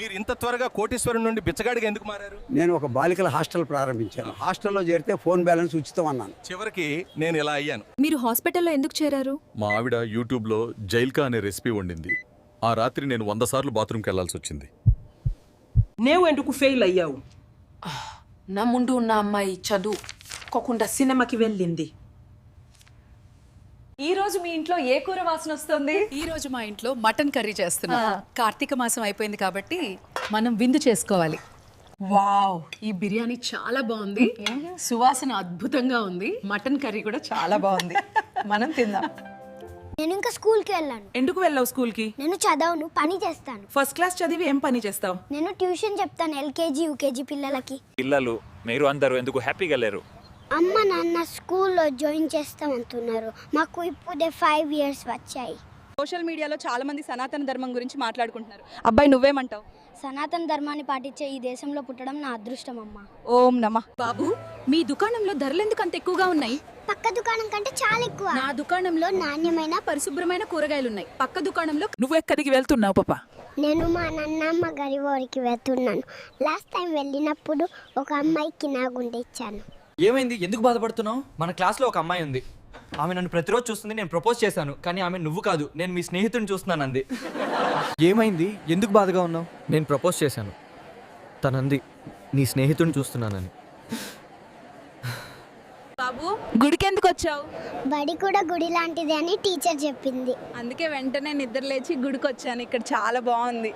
మీరు ఇంత త్వరగా కోటీశ్వరం నుండి బిచ్చగాడిగా ఎందుకు మారారు? నేను ఒక బాలికల హాస్టల్ ప్రారంభించాను. హాస్టల్లో చేరితే ఫోన్ బ్యాలెన్స్ ఉచితం అన్నాను. చివరికి నేను ఇలా అయ్యాను. మీరు హాస్పిటల్లో ఎందుకు చేరారు? మా ఆవిడ యూట్యూబ్లో జైల్కా అనే రెసిపీ వండింది. ఆ రాత్రి నేను 100 సార్లు బాత్రూమ్కి వెళ్లాల్సి వచ్చింది. నేను ఎందుకు ఫెయిల్ అయ్యావు? నా ముందు ఉన్న అమ్మాయి చదువుకోకుండా సినిమాకి వెళ్ళింది. ఈ రోజు మీ ఇంట్లో ఏ కూర వాసన వస్తుంది? ఈ రోజు మా ఇంట్లో మటన్ కర్రీ చేస్తున్నా. కార్తీక మాసం అయిపోయింది కాబట్టి మనం విందు చేసుకోవాలి. వావ్, ఈ బిర్యానీ చాలా బాగుంది, సువాసన అద్భుతంగా ఉంది, మటన్ కర్రీ కూడా చాలా బాగుంది. మనం తిందాం. నేను ఇంకా స్కూల్కి వెళ్ళాను. ఎందుకు వెళ్ళావు స్కూల్కి? నేను చదవను, పని చేస్తాను. ఫస్ట్ క్లాస్ చదివి ఏం పని చేస్తావు? నేను ట్యూషన్ చెప్తాను ఎల్కేజీ యూకేజీ పిల్లలకి. పిల్లలు మీరు అందరూ ఎందుకు హ్యాపీగా లేరు? అమ్మ నాన్న స్కూల్లో జాయిన్ చేస్తామంటున్నారు. మాకు ఇప్పుడే 5 years వచ్చాయి. సోషల్ మీడియాలో చాలా మంది సనాతన ధర్మం గురించి మాట్లాడుకుంటున్నారు. అబ్బాయి నువ్వేమంటావు? సనాతన ధర్మాన్ని పాటించే ఈ దేశంలో పుట్టడం నా అదృష్టం అమ్మ. ఓం నమః. బాబు, మీ దుకాణంలో ధరలు ఎందుకు అంత ఎక్కువగా ఉన్నాయి? పక్క దుకాణం కంటే చాలా ఎక్కువ. నా దుకాణంలో నాణ్యమైన పరిశుభ్రమైన కూరగాయలు ఉన్నాయి. పక్క దుకాణంలో నువ్వు ఎక్కడికి వెళ్తున్నావు పాప? నేను మా నాన్నమ్మ గారి ఊరికి వెళ్తున్నాను. లాస్ట్ టైం వెళ్ళినప్పుడు ఒక అమ్మాయికి నా గుండె ఇచ్చాను. ఏమైంది? ఎందుకు బాధపడుతున్నావు? మన క్లాస్లో ఒక అమ్మాయి ఉంది. ఆమె నన్ను ప్రతిరోజు చూస్తుంది. నేను ప్రపోజ్ చేశాను, కానీ ఆమె నువ్వు కాదు, నేను మీ స్నేహితుడిని చూస్తున్నాను అంది. ఏమైంది? ఎందుకు బాధగా ఉన్నావు? నేను ప్రపోజ్ చేశాను, తనంది నీ స్నేహితుడిని చూస్తున్నానని. బాబు, గుడికి ఎందుకు వచ్చావు? బడి కూడా గుడి లాంటిది అని టీచర్ చెప్పింది. అందుకే వెంటనే నిద్ర లేచి గుడికి వచ్చాను. ఇక్కడ చాలా బాగుంది.